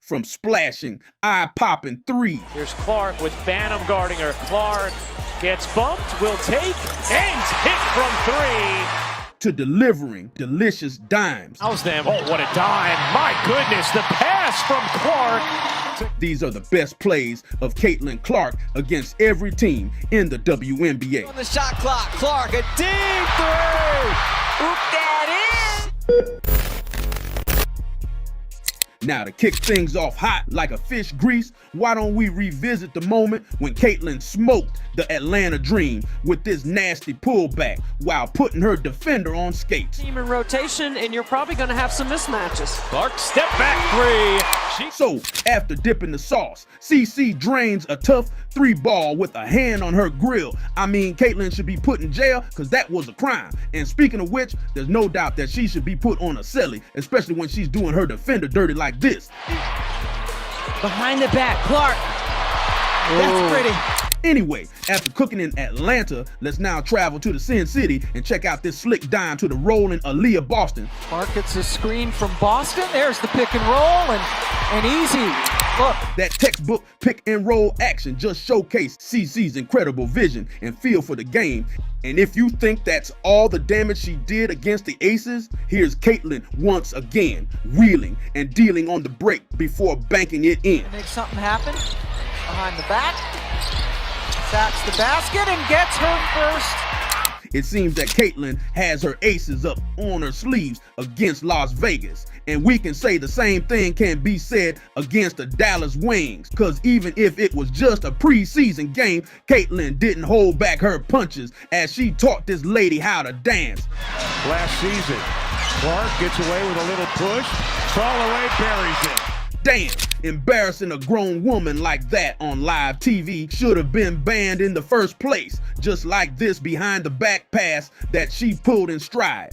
from splashing, eye-popping threes. Here's Clark with Banham guarding her. Clark gets bumped, will take, and hit from three. To delivering delicious dimes. How's them? Oh, what a dime. My goodness, the pass from Clark. These are the best plays of Caitlin Clark against every team in the WNBA. On the shot clock, Clark, a deep three. Oop, that is. Now, to kick things off hot like a fish grease, why don't we revisit the moment when Caitlin smoked the Atlanta Dream with this nasty pullback while putting her defender on skates. Team in rotation, and you're probably going to have some mismatches. Clark, step back three. So, after dipping the sauce, CC drains a tough three ball with a hand on her grill. I mean, Caitlin should be put in jail because that was a crime. And speaking of which, there's no doubt that she should be put on a celly, especially when she's doing her defender dirty like this. Behind the back, Clark. That's pretty. Anyway, after cooking in Atlanta, let's now travel to the Sin City and check out this slick dime to the rolling Aaliyah Boston. Clark gets a screen from Boston. There's the pick and roll, and easy. Look. That textbook pick and roll action just showcased CC's incredible vision and feel for the game. And if you think that's all the damage she did against the Aces, here's Caitlin once again, wheeling and dealing on the break before banking it in. Make something happen. Behind the back. Sacks the basket and gets her first. It seems that Caitlin has her aces up on her sleeves against Las Vegas. And we can say the same thing can be said against the Dallas Wings, because even if it was just a preseason game, Caitlin didn't hold back her punches as she taught this lady how to dance. Last season, Clark gets away with a little push, fall away, buries it. Damn, embarrassing a grown woman like that on live TV should have been banned in the first place, just like this behind the back pass that she pulled in stride.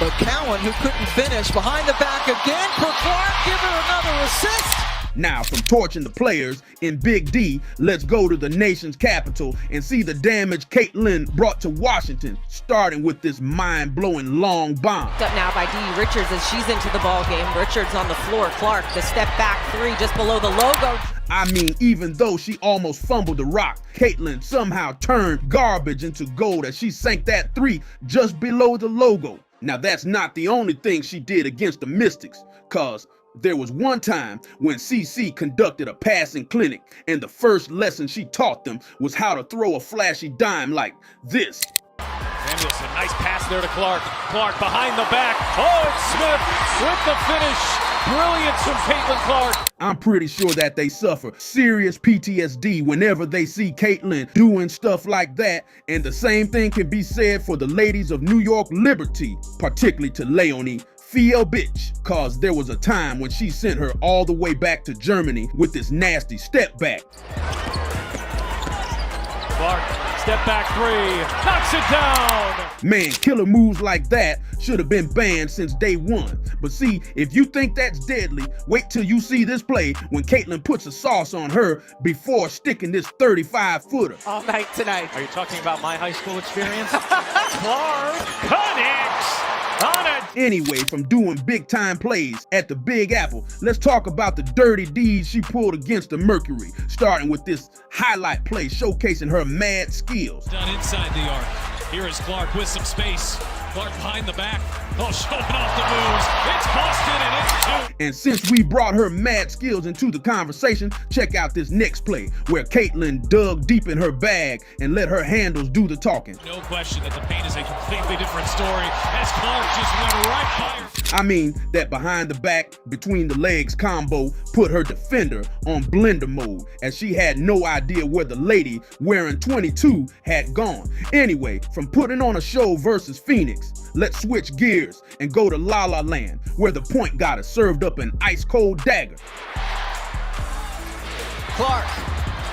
But Cowan, who couldn't finish, behind the back again for Clark, give her another assist. Now, from torching the players in Big D, let's go to the nation's capital and see the damage Caitlin brought to Washington, starting with this mind-blowing long bomb. Up now by Dee Richards as she's into the ball game. Richards on the floor. Clark, the step back three just below the logo. I mean, even though she almost fumbled the rock, Caitlin somehow turned garbage into gold as she sank that three just below the logo. Now, that's not the only thing she did against the Mystics, cause there was one time when CC conducted a passing clinic, and the first lesson she taught them was how to throw a flashy dime like this. Samuelson, nice pass there to Clark. Clark behind the back. Oh, it's Smith with the finish. Brilliance from Caitlin Clark. I'm pretty sure that they suffer serious PTSD whenever they see Caitlin doing stuff like that, and the same thing can be said for the ladies of New York Liberty, particularly to Leonie Feel bitch, cause there was a time when she sent her all the way back to Germany with this nasty step back. Clark, step back three, knocks it down. Man, killer moves like that should have been banned since day one. But see, if you think that's deadly, wait till you see this play when Caitlin puts a sauce on her before sticking this 35-footer. All night tonight. Are you talking about my high school experience? Clark connects on it. Anyway, from doing big-time plays at the Big Apple, let's talk about the dirty deeds she pulled against the Mercury, starting with this highlight play showcasing her mad skills. Done inside the arc. Here is Clark with some space. Clark behind the back. Oh, showing off the moves. It's Boston and it's two. And since we brought her mad skills into the conversation, check out this next play where Caitlin dug deep in her bag and let her handles do the talking. No question that the paint is a completely different story as Clark just went right by her. I mean, that behind the back, between the legs combo put her defender on blender mode as she had no idea where the lady wearing 22 had gone. Anyway, from putting on a show versus Phoenix, let's switch gears and go to La La Land, where the point guard has served up an ice-cold dagger. Clark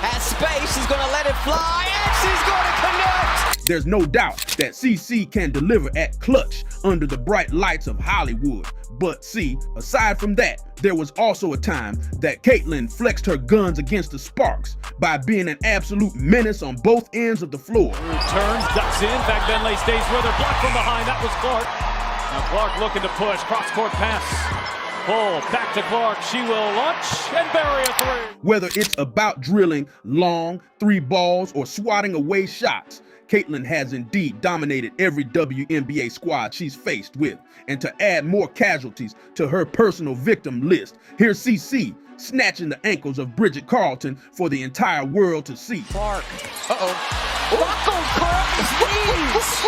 has space, she's gonna let it fly, and she's gonna connect! There's no doubt that CC can deliver at clutch under the bright lights of Hollywood. But see, aside from that, there was also a time that Caitlin flexed her guns against the Sparks by being an absolute menace on both ends of the floor. Turns, ducks in, back Benley stays with her, blocked from behind, that was Clark. Now Clark looking to push, cross-court pass. Oh, back to Clark. She will launch and bury a three. Whether it's about drilling long 3 balls or swatting away shots, Caitlin has indeed dominated every WNBA squad she's faced with. And to add more casualties to her personal victim list, here's CC snatching the ankles of Bridget Carlton for the entire world to see. Clark. Buckle Clark's knees.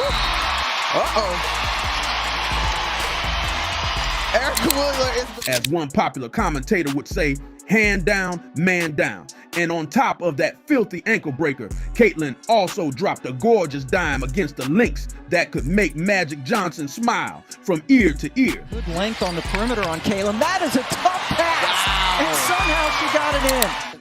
Erica Wheeler is... As one popular commentator would say, hand down, man down. And on top of that filthy ankle breaker, Caitlin also dropped a gorgeous dime against the Lynx that could make Magic Johnson smile from ear to ear. Good length on the perimeter on Caleb. That is a tough pass. Wow. And somehow she got it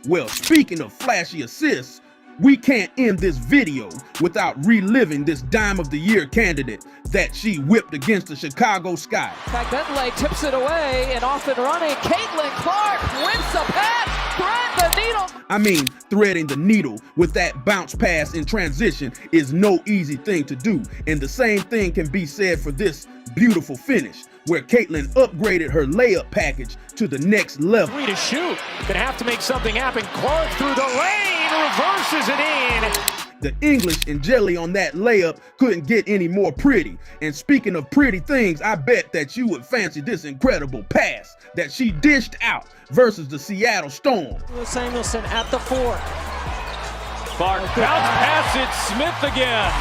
in. Well, speaking of flashy assists, we can't end this video without reliving this Dime of the Year candidate that she whipped against the Chicago Sky. Bentley tips it away and off and running. Caitlin Clark wins the pass, thread the needle. I mean, threading the needle with that bounce pass in transition is no easy thing to do. And the same thing can be said for this beautiful finish, where Caitlin upgraded her layup package to the next level. 3 to shoot. Gonna have to make something happen. Clark through the lane, reverses it in. The English and jelly on that layup couldn't get any more pretty. And speaking of pretty things, I bet that you would fancy this incredible pass that she dished out versus the Seattle Storm. Samuelson at the 4. Clark bounce pass it, Smith again.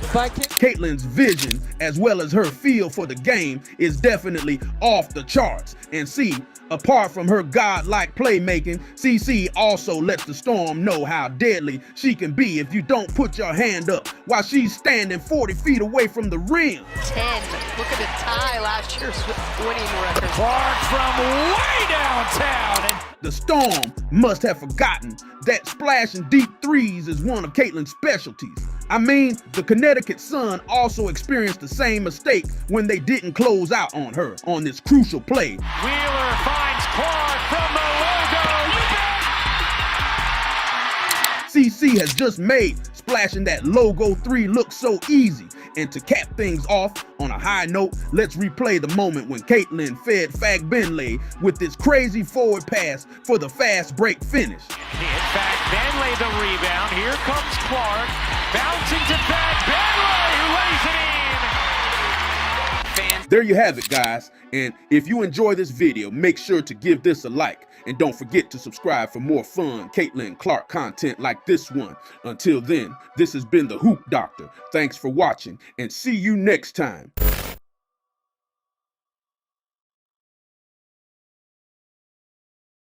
Caitlin's vision, as well as her feel for the game, is definitely off the charts. And see, apart from her godlike playmaking, CC also lets the Storm know how deadly she can be if you don't put your hand up while she's standing 40 feet away from the rim. 10. Look at the tie last year's winning record. Clark from way downtown. The Storm must have forgotten that splashing deep threes is one of Caitlin's specialties. I mean, the Connecticut Sun also experienced the same mistake when they didn't close out on her on this crucial play. Wheeler finds Clark from the logo. CC has just made splashing that logo 3 look so easy. And to cap things off on a high note, let's replay the moment when Caitlin fed Fag Benley with this crazy forward pass for the fast break finish. Hit Fag Benley the rebound. Here comes Clark. Bouncing to Fag Benley, who lays it in. There you have it, guys. And if you enjoy this video, make sure to give this a like. And don't forget to subscribe for more fun Caitlin Clark content like this one. Until then, this has been the Hoop Doctor. Thanks for watching and see you next time.